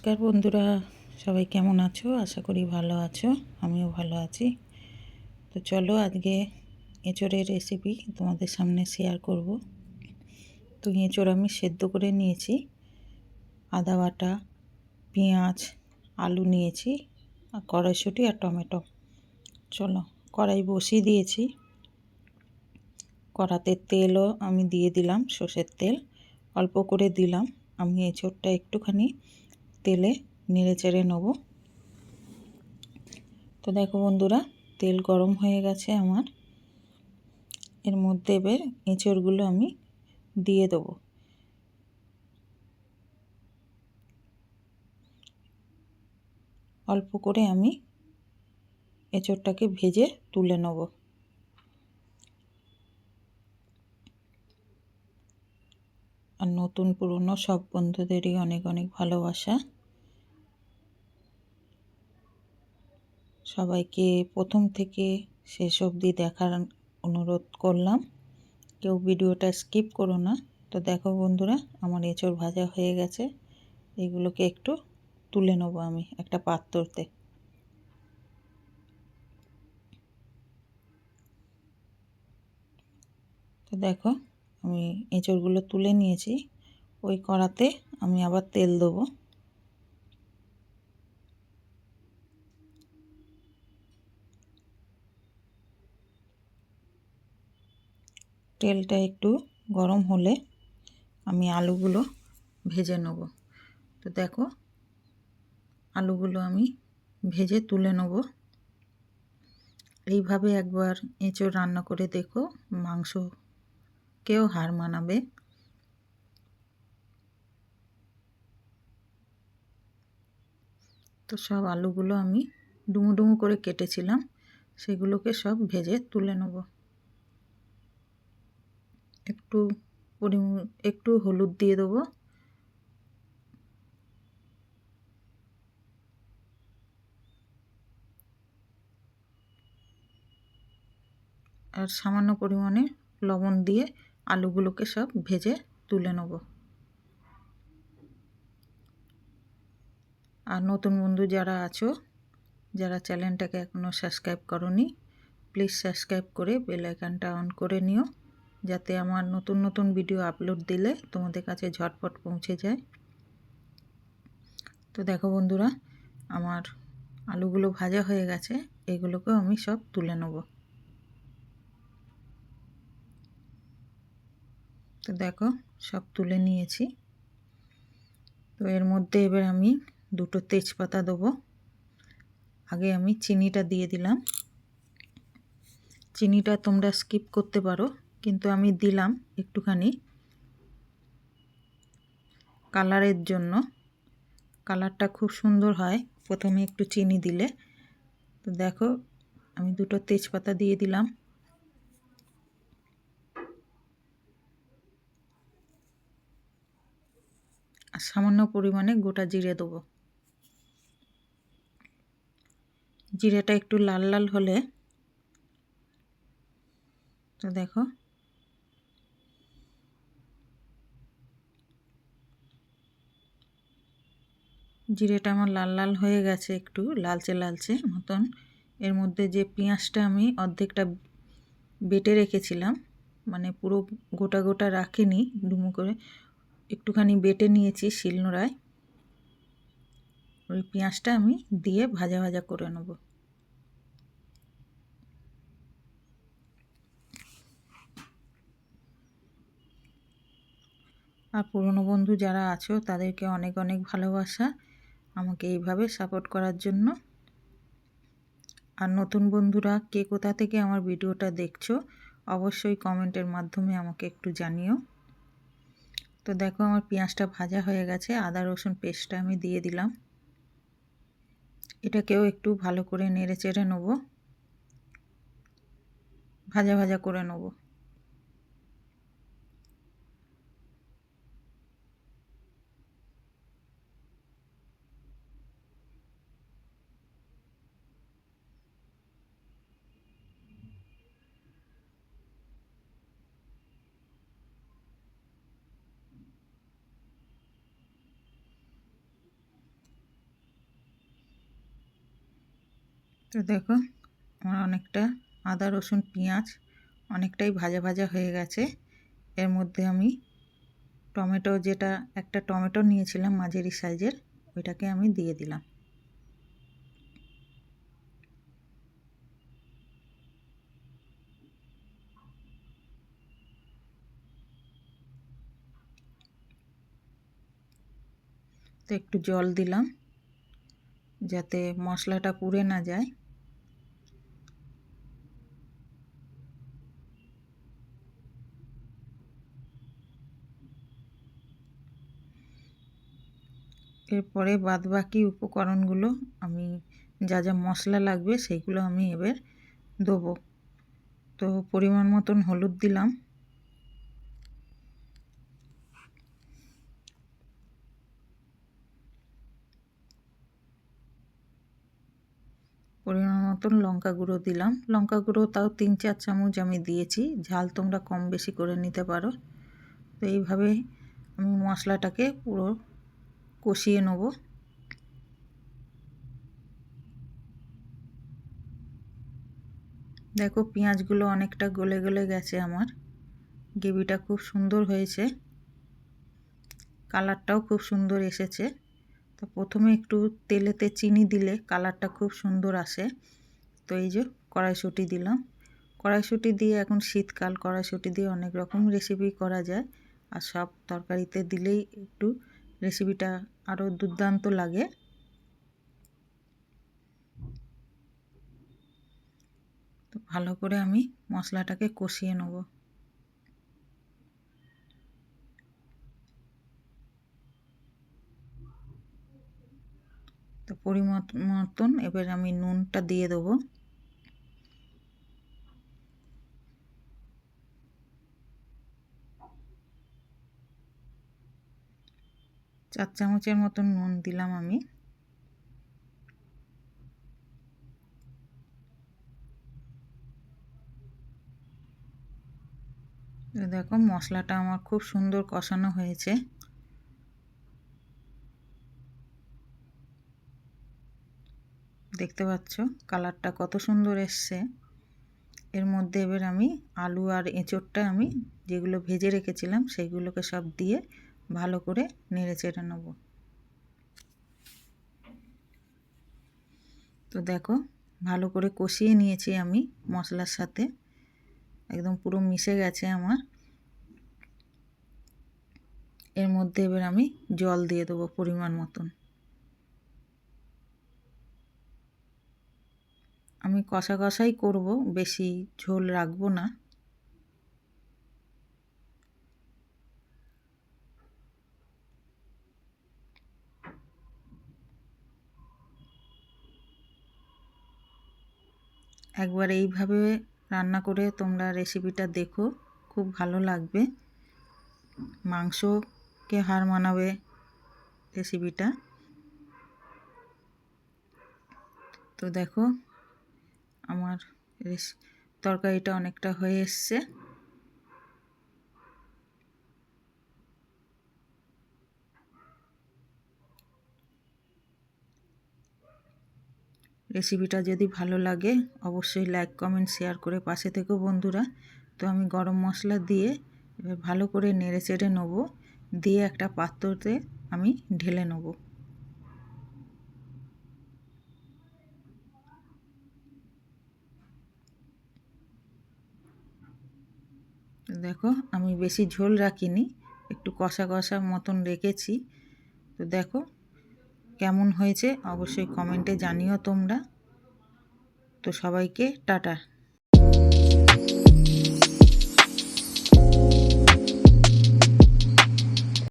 নমস্কার বন্ধুরা, সবাই কেমন আছো? আশা করি ভালো আছো। আমিও ভালো আছি। তো চলো আজকে এঁচোড়ের রেসিপি তোমাদের সামনে শেয়ার করব। তো এঁচোড় আমি সেদ্ধ করে নিয়েছি, আদা বাটা, পেঁয়াজ, আলু নিয়েছি, আর কড়াইশুঁটি আর টমেটো। চলো কড়াই বসিয়ে দিয়েছি। কড়াতে তেলও আমি দিয়ে দিলাম, সর্ষের তেল অল্প করে দিলাম। আমি এঁচোড়টা একটুখানি তেলে নেড়ে চেড়ে নেব। তো দেখো বন্ধুরা, তেল গরম হয়ে গেছে আমার। এর মধ্যে এবার এঁচোড়গুলো আমি দিয়ে দেবো। অল্প করে আমি এঁচোড়টাকে ভেজে তুলে নেব। আর নতুন পুরনো সব বন্ধুদেরই অনেক অনেক ভালোবাসা। সবাইকে প্রথম থেকে শেষ অবধি দেখার অনুরোধ করলাম। কেউ ভিডিওটা স্কিপ করো না। তো দেখো বন্ধুরা, আমার এঁচোড় ভাজা হয়ে গেছে। এগুলোকে একটু তুলে নেব আমি একটা পাত্রতে। তো দেখো আমি এঁচোড়গুলো তুলে নিয়েছি। ওই কড়াতে আমি আবার তেল দেবো। তেলটা একটু গরম হলে আমি আলুগুলো ভেজে নেব। তো দেখো আলুগুলো আমি ভেজে তুলে নেব। এইভাবে একবার এঁচোড় রান্না করে দেখো, মাংসকেও হার মানাবে। তো সব আলুগুলো আমি ডুমো ডুমো করে কেটেছিলাম, সেগুলোকে সব ভেজে তুলে নেব। একটু হলুদ দিয়ে দেবো, আর সামান্য পরিমাণে লবণ দিয়ে আলুগুলোকে সব ভেজে তুলে নেব। আর নতুন বন্ধু যারা আছো, যারা চ্যানেলটাকে এখনও সাবস্ক্রাইব করোনি, প্লিজ সাবস্ক্রাইব করে বেল আইকনটা অন করে নিও, যাতে আমার নতুন নতুন ভিডিও আপলোড দিলে তোমাদের কাছে ঝটপট পৌঁছে যায়। তো দেখো বন্ধুরা, আমার আলুগুলো ভাজা হয়ে গেছে। এগুলোকেও আমি সব তুলে নেব। তো দেখো সব তুলে নিয়েছি। তো এর মধ্যে এবার আমি দুটো তেজপাতা দেবো। আগে আমি চিনিটা দিয়ে দিলাম। চিনিটা তোমরা স্কিপ করতে পারো, কিন্তু আমি দিলাম একটুখানি কালারের জন্য। কালারটা খুব সুন্দর হয় প্রথমে একটু চিনি দিলে। তো দেখো আমি দুটো তেজপাতা দিয়ে দিলাম। আর সামান্য পরিমাণে গোটা জিরে দেবো। জিরেটা একটু লাল লাল হলে, তো দেখো জিরেটা আমার লাল লাল হয়ে গেছে, একটু লালচে লালচে মতন। এর মধ্যে যে পেঁয়াজটা আমি অর্ধেকটা বেটে রেখেছিলাম, মানে পুরো গোটা গোটা রাখিনি, ডুমো করে একটুখানি বেটে নিয়েছি শিলনোড়ায়, ওই পেঁয়াজটা আমি দিয়ে ভাজা ভাজা করে নেব। আর পুরনো বন্ধু যারা আছো তাদেরকে অনেক অনেক ভালোবাসা আমাকে এইভাবে সাপোর্ট করার জন্য। আর নতুন বন্ধুরা কে কোথা থেকে আমার ভিডিওটা দেখছো অবশ্যই কমেন্টের মাধ্যমে আমাকে একটু জানিও। তো দেখো আমার পেঁয়াজটা ভাজা হয়ে গেছে। আদা রসুন পেস্টটা আমি দিয়ে দিলাম। এটাকেও একটু ভালো করে নেড়ে চেড়ে নেবো, ভাজা ভাজা করে নেবো। তো দেখো আমার অনেকটা আদা রসুন পেঁয়াজ অনেকটাই ভাজা ভাজা হয়ে গেছে। এর মধ্যে আমি টমেটো, যেটা একটা টমেটো নিয়েছিলাম মাঝারি সাইজের, ওইটাকে আমি দিয়ে দিলাম। তো একটু জল দিলাম যাতে মশলাটা পুড়ে না যায়। এরপরে বাদবাকি উপকরণগুলো আমি যা যা মশলা লাগবে সেইগুলো আমি এবার দেবো। তো পরিমাণ মতন হলুদ দিলাম, পরিমাণ মতন লঙ্কা গুঁড়ো দিলাম। লঙ্কা গুঁড়ো তাও 3-4 চামচ আমি দিয়েছি, ঝাল তোমরা কম বেশি করে নিতে পারো। তো এইভাবে আমি মশলাটাকে পুরো কষিয়ে নেব। দেখো পেঁয়াজগুলো অনেকটা গলে গলে গেছে, আমার গ্রেভিটা খুব সুন্দর হয়েছে, কালারটাও খুব সুন্দর এসেছে। তো প্রথমে একটু তেলেতে চিনি দিলে কালারটা খুব সুন্দর আসে। তো এই যে কড়াইশুঁটি দিলাম। কড়াইশুঁটি দিয়ে, এখন শীতকাল, কড়াইশুঁটি দিয়ে অনেক রকম রেসিপি করা যায়, আর সব তরকারিতে দিলেই একটু রেসিপিটা আরও দুর্দান্ত লাগে। তো ভালো করে আমি মশলাটাকে কষিয়ে নেব। তো পরিমাণ মতন এবার আমি নুনটা দিয়ে দেবো। চার চামচের মতন নুন দিলাম আমি। দেখো মশলাটা আমার খুব সুন্দর কষানো হয়েছে। দেখতে পাচ্ছ কালারটা কত সুন্দর এসছে। এর মধ্যে এবার আমি আলু আর এঁচোড়টা আমি যেগুলো ভেজে রেখেছিলাম সেইগুলোকে সব দিয়ে ভালো করে নেড়ে চেড়ে নেব। তো দেখো ভালো করে কষিয়ে নিয়েছি আমি মশলার সাথে, একদম পুরো মিশে গেছে আমার। এর মধ্যে এবার আমি জল দিয়ে দেবো পরিমাণ মতন। আমি কষা কষাই করব, বেশি ঝোল রাখবো না। একবার এইভাবে রান্না করে তোমরা রেসিপিটা দেখো, খুব ভালো লাগবে, মাংসকে হার মানাবে রেসিপিটা। তো দেখো আমার তরকারিটা অনেকটা হয়ে এসছে। রেসিপিটা যদি ভালো লাগে অবশ্যই লাইক কমেন্ট শেয়ার করে পাশে থেকো বন্ধুরা। তো আমি গরম মশলা দিয়ে এবার ভালো করে নেড়ে চেড়ে নেবো, দিয়ে একটা পাত্রতে আমি ঢেলে নেব। দেখো আমি বেশি ঝোল রাখিনি, একটু কষা কষা মতন রেখেছি। তো দেখো কেমন হয়েছে অবশ্যই কমেন্টে জানিও তোমরা। তো সবাইকে টাটা।